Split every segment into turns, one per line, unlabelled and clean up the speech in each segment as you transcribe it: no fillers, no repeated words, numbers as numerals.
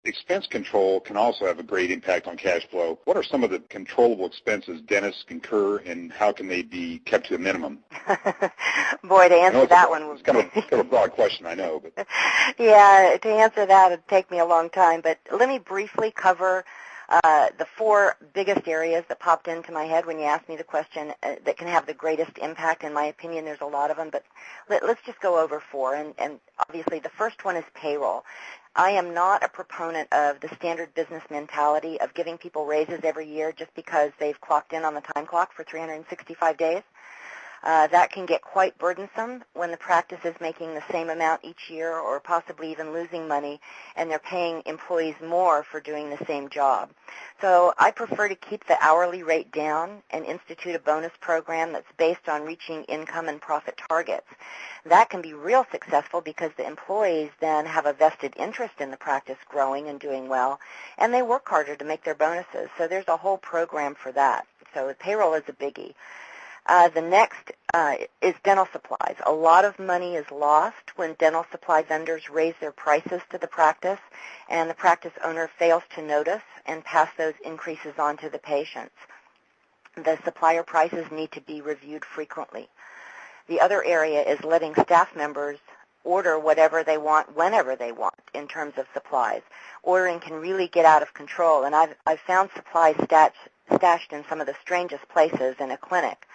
Expense control can also have a great impact on cash flow. What are some of the controllable expenses dentists incur, and how can they be kept to a minimum?
Boy, to answer that one
it's kind of a broad question, I know. But.
Yeah, to answer that would take me a long time. But let me briefly cover the four biggest areas that popped into my head when you asked me the question that can have the greatest impact. In my opinion, there's a lot of them, but let's just go over four. And obviously, the first one is payroll. I am not a proponent of the standard business mentality of giving people raises every year just because they've clocked in on the time clock for 365 days. That can get quite burdensome when the practice is making the same amount each year or possibly even losing money, and they're paying employees more for doing the same job. So I prefer to keep the hourly rate down and institute a bonus program that's based on reaching income and profit targets. That can be real successful because the employees then have a vested interest in the practice growing and doing well, and they work harder to make their bonuses. So there's a whole program for that. So payroll is a biggie. The next is dental supplies. A lot of money is lost when dental supply vendors raise their prices to the practice and the practice owner fails to notice and pass those increases on to the patients. The supplier prices need to be reviewed frequently. The other area is letting staff members order whatever they want whenever they want in terms of supplies. Ordering can really get out of control, and I've found supplies stashed in some of the strangest places in a clinic.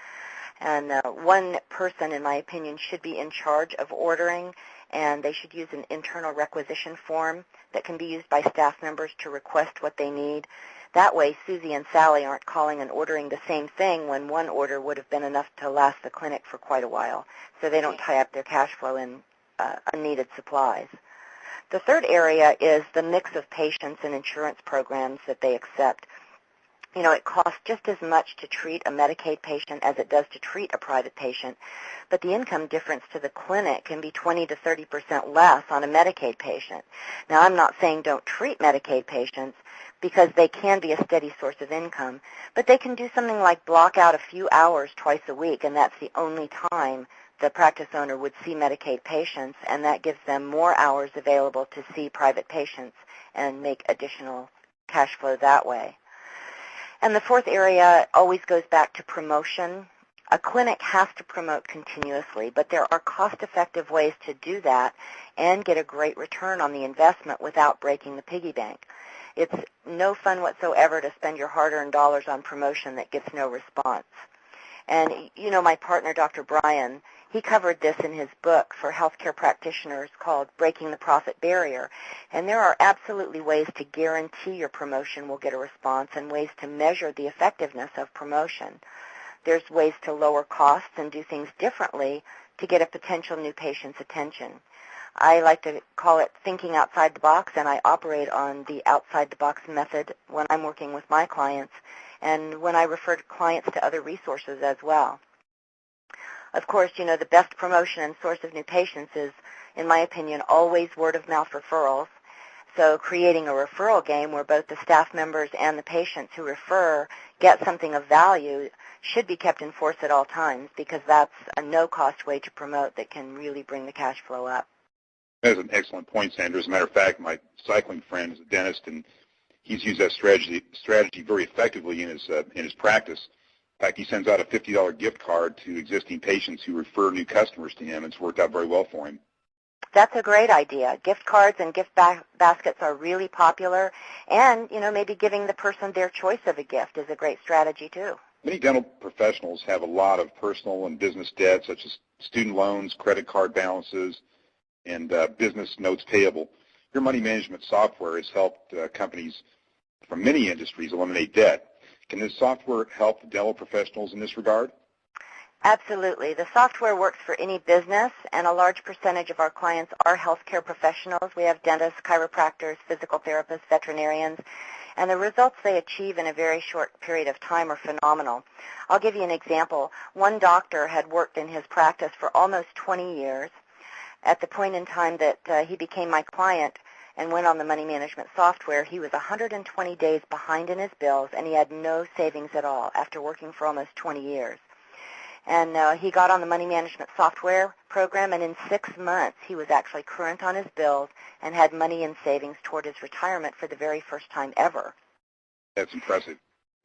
And one person, in my opinion, should be in charge of ordering, and they should use an internal requisition form that can be used by staff members to request what they need. That way, Susie and Sally aren't calling and ordering the same thing when one order would have been enough to last the clinic for quite a while, so they don't tie up their cash flow in unneeded supplies. The third area is the mix of patients and insurance programs that they accept. You know, it costs just as much to treat a Medicaid patient as it does to treat a private patient, but the income difference to the clinic can be 20 to 30% less on a Medicaid patient. Now, I'm not saying don't treat Medicaid patients because they can be a steady source of income, but they can do something like block out a few hours twice a week, and that's the only time the practice owner would see Medicaid patients, and that gives them more hours available to see private patients and make additional cash flow that way. And the fourth area always goes back to promotion. A clinic has to promote continuously, but there are cost-effective ways to do that and get a great return on the investment without breaking the piggy bank. It's no fun whatsoever to spend your hard-earned dollars on promotion that gets no response. And, you know, my partner, Dr. Brian, he covered this in his book for healthcare practitioners called Breaking the Profit Barrier. And there are absolutely ways to guarantee your promotion will get a response and ways to measure the effectiveness of promotion. There's ways to lower costs and do things differently to get a potential new patient's attention. I like to call it thinking outside the box, and I operate on the outside-the-box method when I'm working with my clients and when I refer clients to other resources as well. Of course, you know, the best promotion and source of new patients is, in my opinion, always word-of-mouth referrals. So creating a referral game where both the staff members and the patients who refer get something of value should be kept in force at all times because that's a no-cost way to promote that can really bring the cash flow up.
That is an excellent point, Sandra. As a matter of fact, my cycling friend is a dentist, and he's used that strategy very effectively in his practice. In fact, he sends out a $50 gift card to existing patients who refer new customers to him. It's worked out very well for him.
That's a great idea. Gift cards and gift baskets are really popular, and, you know, maybe giving the person their choice of a gift is a great strategy, too.
Many dental professionals have a lot of personal and business debt, such as student loans, credit card balances, and business notes payable. Your money management software has helped companies from many industries eliminate debt. Can this software help dental professionals in this regard?
Absolutely. The software works for any business, and a large percentage of our clients are healthcare professionals. We have dentists, chiropractors, physical therapists, veterinarians, and the results they achieve in a very short period of time are phenomenal. I'll give you an example. One doctor had worked in his practice for almost 20 years. At the point in time that he became my client and went on the money management software, he was 120 days behind in his bills, and he had no savings at all after working for almost 20 years. And he got on the money management software program, and in 6 months he was actually current on his bills and had money in savings toward his retirement for the very first time ever.
That's impressive.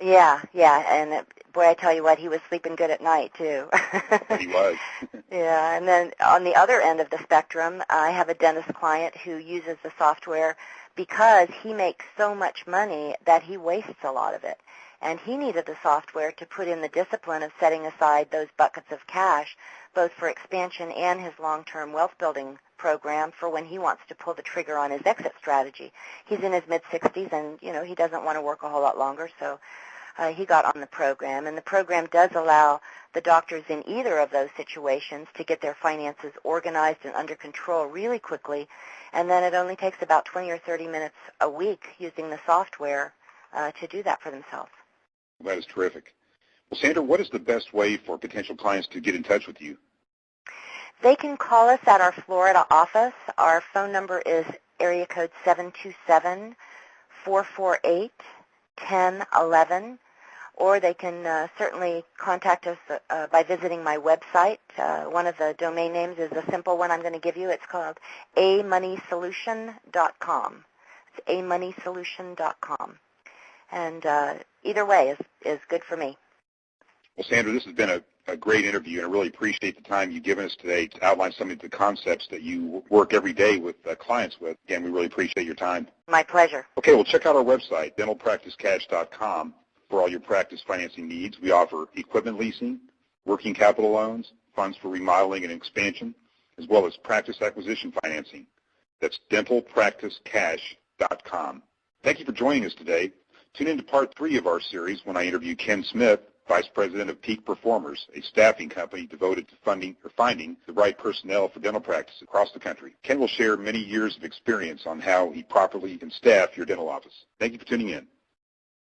Yeah, and boy, I tell you what, he was sleeping good at night, too.
He was.
Yeah, and then on the other end of the spectrum, I have a dentist client who uses the software because he makes so much money that he wastes a lot of it. And he needed the software to put in the discipline of setting aside those buckets of cash, both for expansion and his long-term wealth-building program for when he wants to pull the trigger on his exit strategy. He's in his mid-60s, and, he doesn't want to work a whole lot longer, so he got on the program. And the program does allow the doctors in either of those situations to get their finances organized and under control really quickly, and then it only takes about 20 or 30 minutes a week using the software to do that for themselves.
Well, that is terrific. Well, Sandra, what is the best way for potential clients to get in touch with you?
They can call us at our Florida office. Our phone number is area code 727-448-1011, or they can certainly contact us by visiting my website. One of the domain names is a simple one I'm going to give you. It's called amoneysolution.com. It's amoneysolution.com. And either way is good for me.
Well, Sandra, this has been a great interview, and I really appreciate the time you've given us today to outline some of the concepts that you work every day with clients with. Again, we really appreciate your time.
My pleasure.
Okay, well, check out our website, dentalpracticecash.com, for all your practice financing needs. We offer equipment leasing, working capital loans, funds for remodeling and expansion, as well as practice acquisition financing. That's dentalpracticecash.com. Thank you for joining us today. Tune in to part 3 of our series when I interview Ken Smith, Vice President of Peak Performers, a staffing company devoted to finding the right personnel for dental practices across the country. Ken will share many years of experience on how he properly can staff your dental office. Thank you for tuning in.